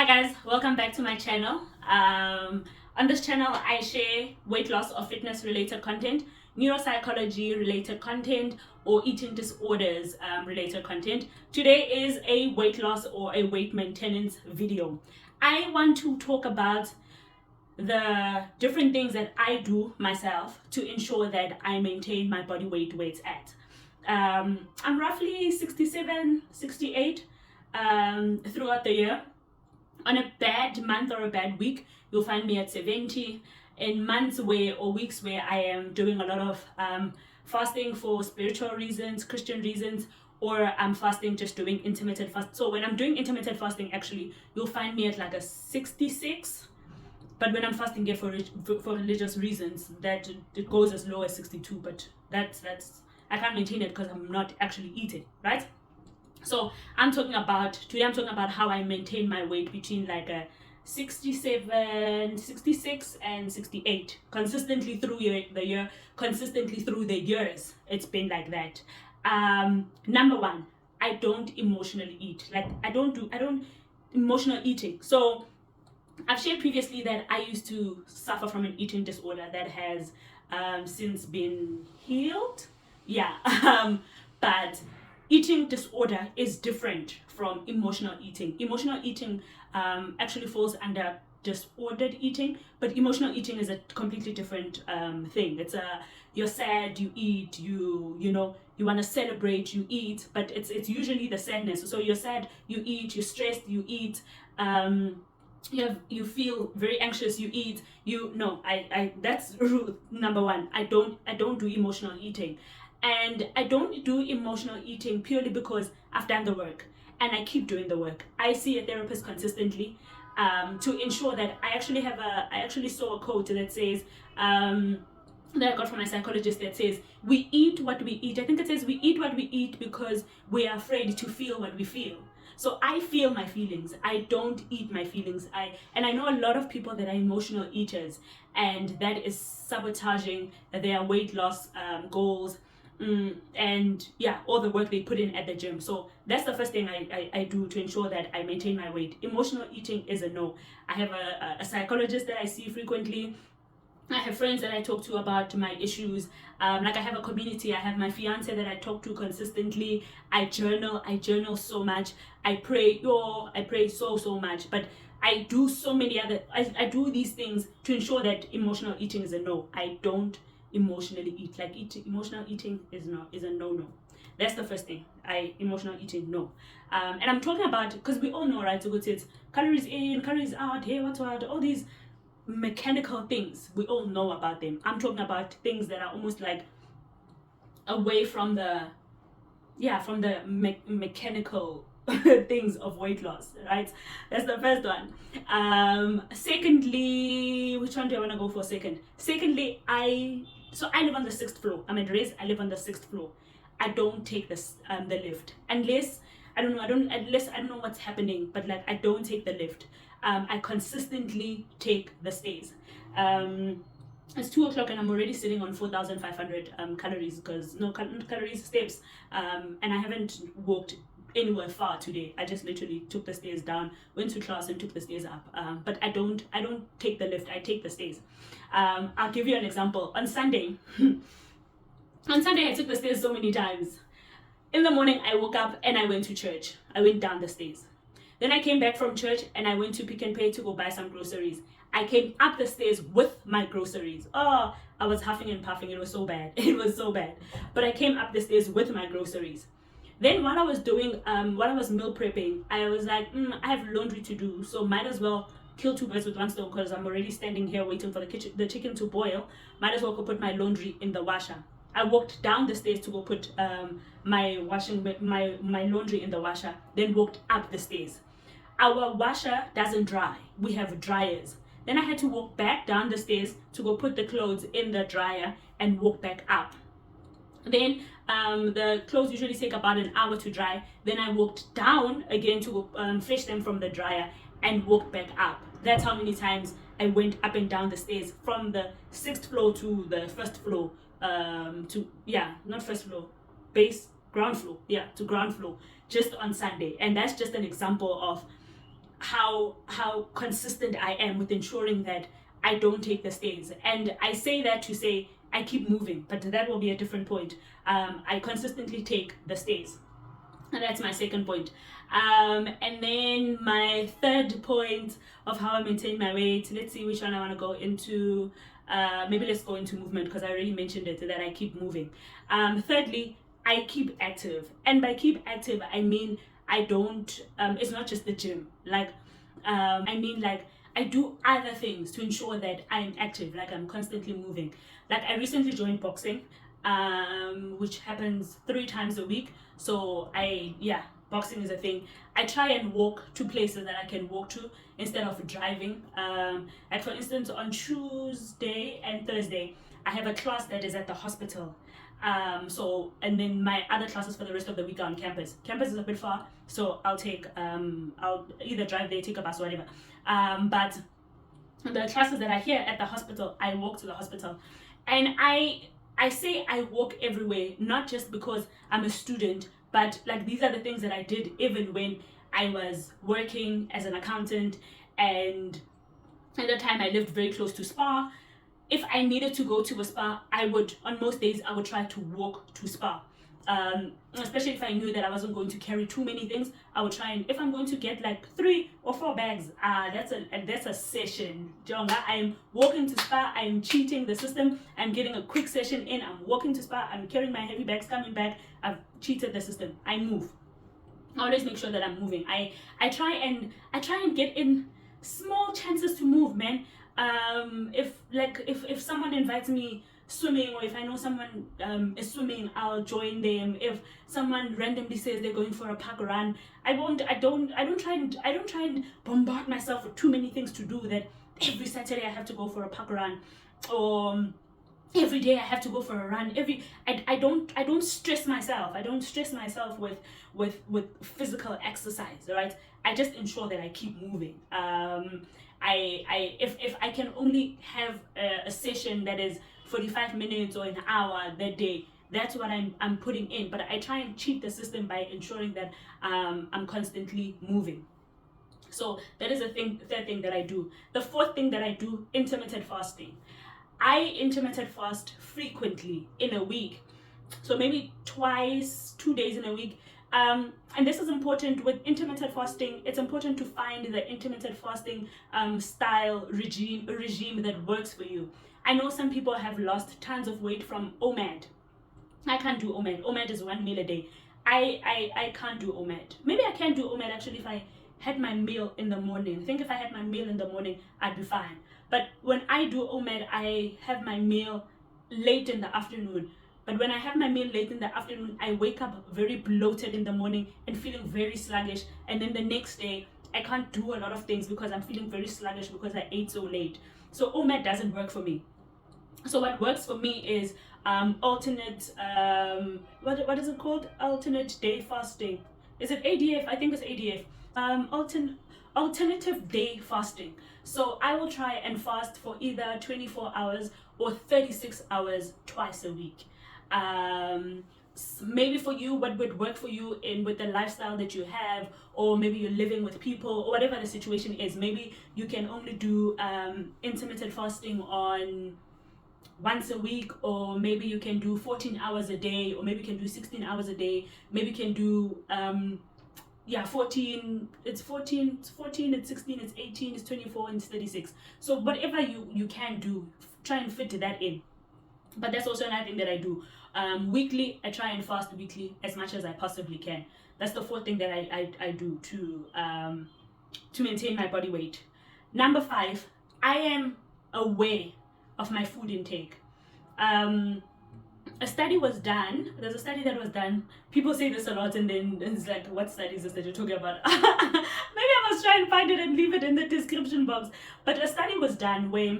guys, welcome back to my channel. On this channel I share weight loss or fitness related content, neuropsychology related content, or eating disorders related content. Today is a weight loss or a weight maintenance video. I want to talk about the different things that I do myself to ensure that I maintain my body weight where it's at. I'm roughly 67, 68 throughout the year. On a bad month or a bad week, you'll find me at 70. In months or weeks where I am doing a lot of fasting for spiritual reasons, Christian reasons, or I'm fasting just doing intermittent fast. So when I'm doing intermittent fasting, actually, you'll find me at like a 66. But when I'm fasting for religious reasons, that it goes as low as 62. But that's I can't maintain it because I'm not actually eating, right? So today I'm talking about how I maintain my weight between like a 67, 66 and 68 consistently through the year, consistently through the years. It's been like that. Number one, I don't emotionally eat. Like I don't emotional eating. So I've shared previously that I used to suffer from an eating disorder that has since been healed. Yeah. But eating disorder is different from emotional eating. Emotional eating actually falls under disordered eating, but emotional eating is a completely different thing. It's you're sad, you eat, you want to celebrate, you eat, but it's usually the sadness. So you're sad, you eat, you're stressed, you eat. You feel very anxious, you eat. I that's rule number one. I don't do emotional eating. And I don't do emotional eating purely because I've done the work and I keep doing the work. I see a therapist consistently to ensure that I actually saw a quote that says, that I got from my psychologist that says, we eat what we eat. I think it says we eat what we eat because we are afraid to feel what we feel. So I feel my feelings. I don't eat my feelings. And I know a lot of people that are emotional eaters, and that is sabotaging their weight loss goals. And yeah, all the work they put in at the gym. So that's the first thing I do to ensure that I maintain my weight. Emotional eating is a no. I have a psychologist that I see frequently. I have friends that I talk to about my issues. Like I have a community. I have my fiance that I talk to consistently. I journal so much. I pray so much. But I do so many other, I do these things to ensure that emotional eating is a no. I don't emotionally eat. Like emotional eating is a no. That's the first thing. Emotional eating, no. And I'm talking about, because we all know, right? So it's calories in, calories out, hey, what, all these mechanical things. We all know about them. I'm talking about things that are almost like away from the mechanical things of weight loss, right? That's the first one. Secondly, which one do I want to go for second? Secondly, I live on the 6th floor. I'm at Rez. I live on the 6th floor. I don't take the lift unless I don't know what's happening, but like I don't take the lift. I consistently take the stairs. It's 2 o'clock and I'm already sitting on 4,500 calories, because steps, and I haven't walked anywhere far today. I just literally took the stairs down, went to class and took the stairs up. But I don't take the lift. I take the stairs. I'll give you an example. On Sunday, I took the stairs so many times. In the morning, I woke up and I went to church. I went down the stairs. Then I came back from church and I went to Pick n Pay to go buy some groceries. I came up the stairs with my groceries. Oh, I was huffing and puffing. It was so bad. It was so bad. But I came up the stairs with my groceries. Then while I was meal prepping, I was like, I have laundry to do, so might as well kill two birds with one stone, because I'm already standing here waiting for the chicken to boil. Might as well go put my laundry in the washer. I walked down the stairs to go put my laundry in the washer, then walked up the stairs. Our washer doesn't dry. We have dryers. Then I had to walk back down the stairs to go put the clothes in the dryer and walk back up. Then the clothes usually take about an hour to dry. Then I walked down again to go fetch them from the dryer and walked back up. That's how many times I went up and down the stairs from the 6th floor to the 1st floor. Not 1st floor, ground floor to ground floor, just on Sunday. And that's just an example of how how consistent I am with ensuring that I don't take the stairs. And I say that to say I keep moving, but that will be a different point. I consistently take the stairs. And that's my second point. And then my third point of how I maintain my weight. Let's see which one I want to go into. Maybe let's go into movement, because I already mentioned it, that I keep moving. Thirdly, I keep active. And by keep active, I mean I don't, it's not just the gym. Like, I mean like I do other things to ensure that I'm active, like I'm constantly moving. Like I recently joined boxing, which happens 3 times a week. So boxing is a thing. I try and walk to places that I can walk to instead of driving. Like for instance, on Tuesday and Thursday, I have a class that is at the hospital. And then my other classes for the rest of the week are on campus. Campus is a bit far, so I'll either drive there, take a bus, whatever. But the classes that are here at the hospital, I walk to the hospital. And I say I walk everywhere, not just because I'm a student, but like these are the things that I did even when I was working as an accountant, and at the time I lived very close to Spa. If I needed to go to a spa, on most days, I would try to walk to Spa. Especially if I knew that I wasn't going to carry too many things, I would try, and if I'm going to get like 3 or 4 bags, that's a session. Jonga, I'm walking to Spa, I'm cheating the system, I'm getting a quick session in, I'm walking to Spa, I'm carrying my heavy bags, coming back, I've cheated the system. I move. I always make sure that I'm moving. I try and get in small chances to move, man. If someone invites me swimming, or if I know someone is swimming, I'll join them. If someone randomly says they're going for a park run, I don't try and bombard myself with too many things to do, that every Saturday I have to go for a park run, or every day I have to go for a run. I don't stress myself. I don't stress myself with physical exercise, right? I just ensure that I keep moving. If I can only have a session that is 45 minutes or an hour that day, that's what I'm putting in. But I try and cheat the system by ensuring that I'm constantly moving. So that is the third thing that I do. The fourth thing that I do, intermittent fasting. I intermittent fast frequently in a week. So maybe 2 days in a week. And this is important with intermittent fasting. It's important to find the intermittent fasting style regime that works for you. I know some people have lost tons of weight from OMAD. I can't do OMAD. OMAD is 1 meal a day. I can't do OMAD. Maybe I can do OMAD actually if I had my meal in the morning. I think if I had my meal in the morning, I'd be fine. But when I do OMAD, I have my meal late in the afternoon. But when I have my meal late in the afternoon, I wake up very bloated in the morning and feeling very sluggish. And then the next day, I can't do a lot of things because I'm feeling very sluggish because I ate so late. So OMAD doesn't work for me. So what works for me is alternate, what is it called? Alternate day fasting. Is it ADF? I think it's ADF. Alternative day fasting. So I will try and fast for either 24 hours or 36 hours twice a week. Maybe for you, what would work for you with the lifestyle that you have, or maybe you're living with people, or whatever the situation is. Maybe you can only do intermittent fasting on once a week, or maybe you can do 14 hours a day, or maybe you can do 16 hours a day. Maybe you can do 14, it's 14, it's 14, it's 16, it's 18, it's 24, and it's 36. So whatever you can do, try and fit that in. But that's also another thing that I do. Weekly, I try and fast weekly as much as I possibly can. That's the fourth thing that I do to maintain my body weight. Number 5, I am aware of my food intake. A study was done. There's a study that was done. People say this a lot, and then it's like, what study is this that you're talking about? Maybe I must try and find it and leave it in the description box. But a study was done where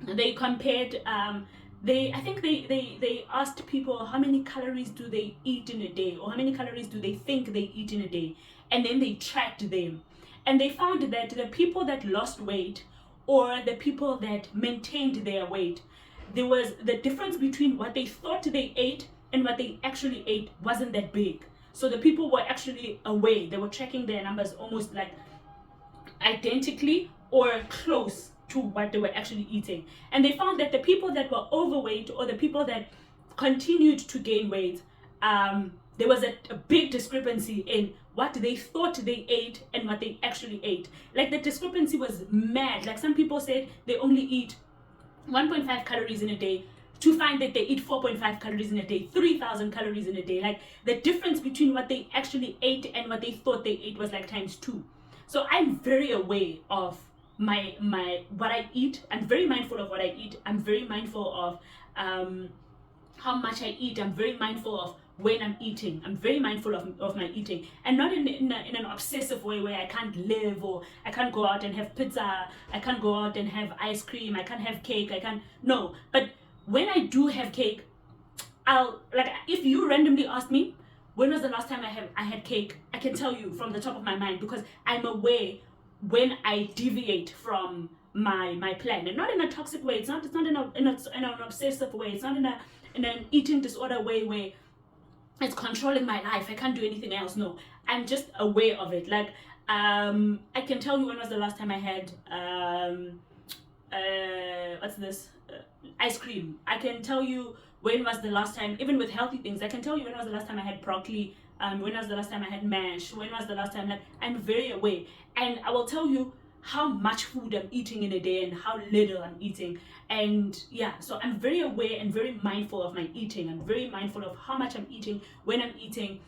they compared. I think they asked people how many calories do they eat in a day, or how many calories do they think they eat in a day, and then they tracked them, and they found that the people that lost weight or the people that maintained their weight, there was the difference between what they thought they ate and what they actually ate wasn't that big. So the people were actually aware. They were tracking their numbers almost like identically or close to what they were actually eating. And they found that the people that were overweight, or the people that continued to gain weight, there was a big discrepancy in what they thought they ate and what they actually ate. Like, the discrepancy was mad. Like, some people said they only eat 1.5 calories in a day, to find that they eat 4.5 calories in a day, 3,000 calories in a day. Like, the difference between what they actually ate and what they thought they ate was like times 2. So I'm very aware of my what I eat. I'm very mindful of what I eat. I'm very mindful of how much I eat. I'm very mindful of when I'm eating. I'm very mindful of my eating, and not in an obsessive way where I can't live, or I can't go out and have pizza, I can't go out and have ice cream, I can't have cake, I can't, no. But when I do have cake, I'll, like, if you randomly ask me when was the last time I had cake, I can tell you from the top of my mind, because I'm aware when I deviate from my plan, and not in a toxic way. It's not in an obsessive way. It's not in an eating disorder way where it's controlling my life. I can't do anything else. No, I'm just aware of it. Like, I can tell you when was the last time I had what's this, ice cream. I can tell you when was the last time, even with healthy things, I can tell you when was the last time I had broccoli, when was the last time I had mash, when was the last time, like, I'm very aware. And I will tell you how much food I'm eating in a day and how little I'm eating. And yeah, so I'm very aware and very mindful of my eating. I'm very mindful of how much I'm eating, when I'm eating.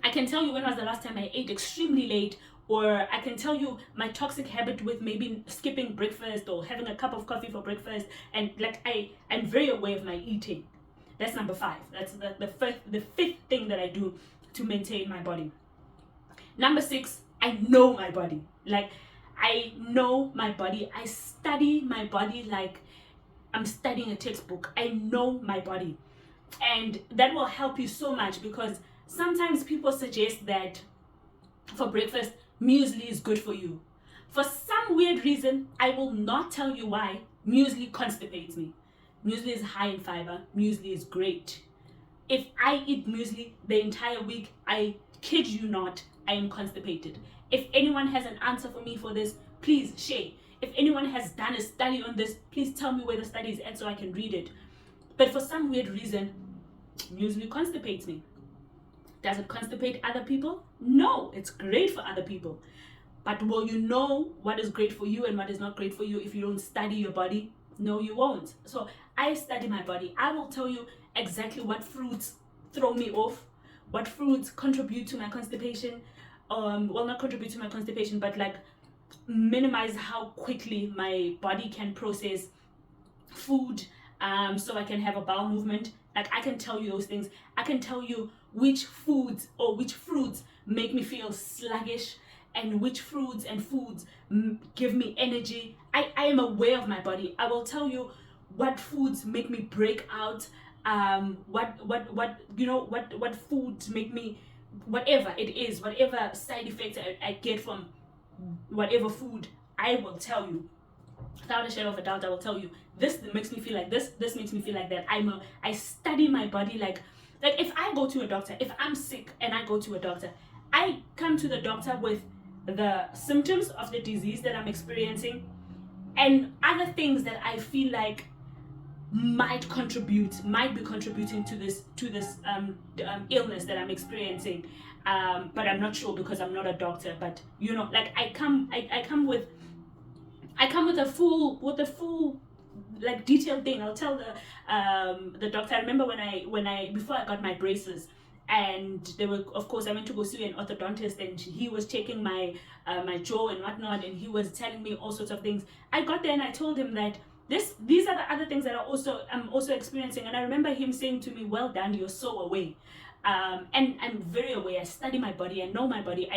I can tell you when was the last time I ate extremely late, or I can tell you my toxic habit with maybe skipping breakfast or having a cup of coffee for breakfast. And like, I'm very aware of my eating. That's number 5. That's the fifth thing that I do to maintain my body. Number 6, I know my body. Like, I know my body. I study my body like I'm studying a textbook. I know my body. And that will help you so much, because sometimes people suggest that for breakfast, muesli is good for you. For some weird reason, I will not tell you why, muesli constipates me. Muesli is high in fiber. Muesli is great. If I eat muesli the entire week, I kid you not, I am constipated. If anyone has an answer for me for this, please share. If anyone has done a study on this, please tell me where the study is at so I can read it. But for some weird reason, muesli constipates me. Does it constipate other people? No, it's great for other people. But will you know what is great for you and what is not great for you if you don't study your body? No, you won't. So I study my body. I will tell you exactly what fruits throw me off, what fruits contribute to my constipation. Well, not contribute to my constipation, but like minimize how quickly my body can process food, so I can have a bowel movement. Like, I can tell you those things. I can tell you which foods or which fruits make me feel sluggish, and which fruits and foods give me energy. I am aware of my body. I will tell you what foods make me break out, what foods make me, whatever it is, whatever side effects I get from whatever food, I will tell you. Without a shadow of a doubt, I will tell you, this makes me feel like this makes me feel like that. I study my body like if I go to a doctor, if I'm sick and I go to a doctor, I come to the doctor with the symptoms of the disease that I'm experiencing and other things that I feel like might be contributing to this illness that I'm experiencing, but I'm not sure because I'm not a doctor. But like, I come with a full like detailed thing. I'll tell the doctor. I remember when I before I got my braces, and they were, of course, I went to go see an orthodontist, and he was checking my my jaw and whatnot, and he was telling me all sorts of things. I got there and I told him that these are the other things that I'm also experiencing. And I remember him saying to me, "Well done, you're so aware." And I'm very aware. I study my body. I know my body.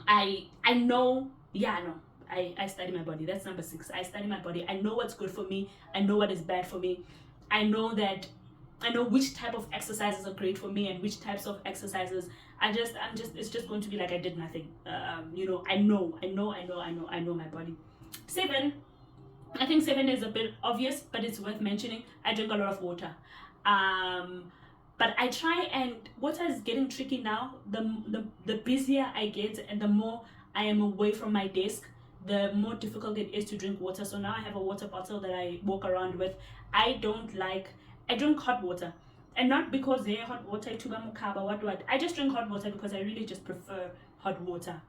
I know. Yeah, no. I study my body. That's number 6. I study my body. I know what's good for me. I know what is bad for me. I know which type of exercises are great for me and which types of exercises it's just going to be like I did nothing. I know my body. 7, I think 7 is a bit obvious, but it's worth mentioning. I drink a lot of water. But I try, and water is getting tricky now. The busier I get and the more I am away from my desk, the more difficult it is to drink water. So now I have a water bottle that I walk around with. I drink hot water. And not because they're hot water, what. I just drink hot water because I really just prefer hot water.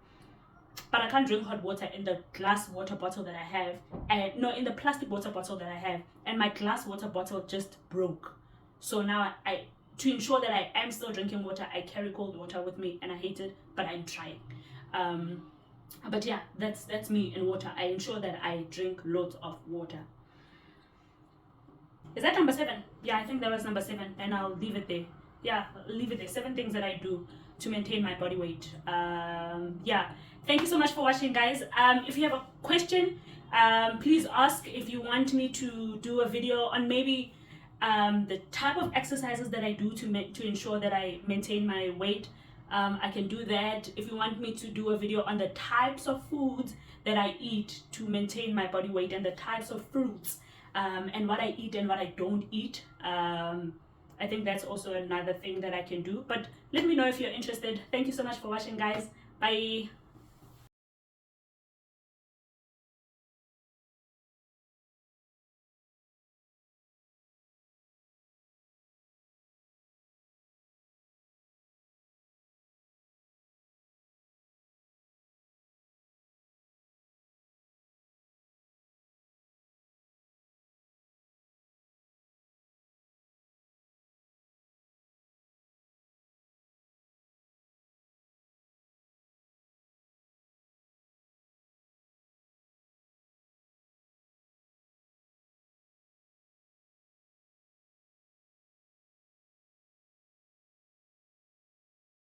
But I can't drink hot water in the glass water bottle that I have. And no, in the plastic water bottle that I have. And my glass water bottle just broke. So now I to ensure that I am still drinking water, I carry cold water with me, and I hate it, but I'm trying. But yeah, that's me in water. I ensure that I drink loads of water. Is that number 7? Yeah, I think that was number 7, and I'll leave it there. Yeah, I'll leave it there. 7 things that I do to maintain my body weight. Yeah, thank you so much for watching, guys. If you have a question, please ask. If you want me to do a video on maybe the type of exercises that I do to ensure that I maintain my weight, I can do that. If you want me to do a video on the types of foods that I eat to maintain my body weight, and the types of fruits, and what I eat and what I don't eat, I think that's also another thing that I can do. But let me know if you're interested. Thank you so much for watching, guys. Bye.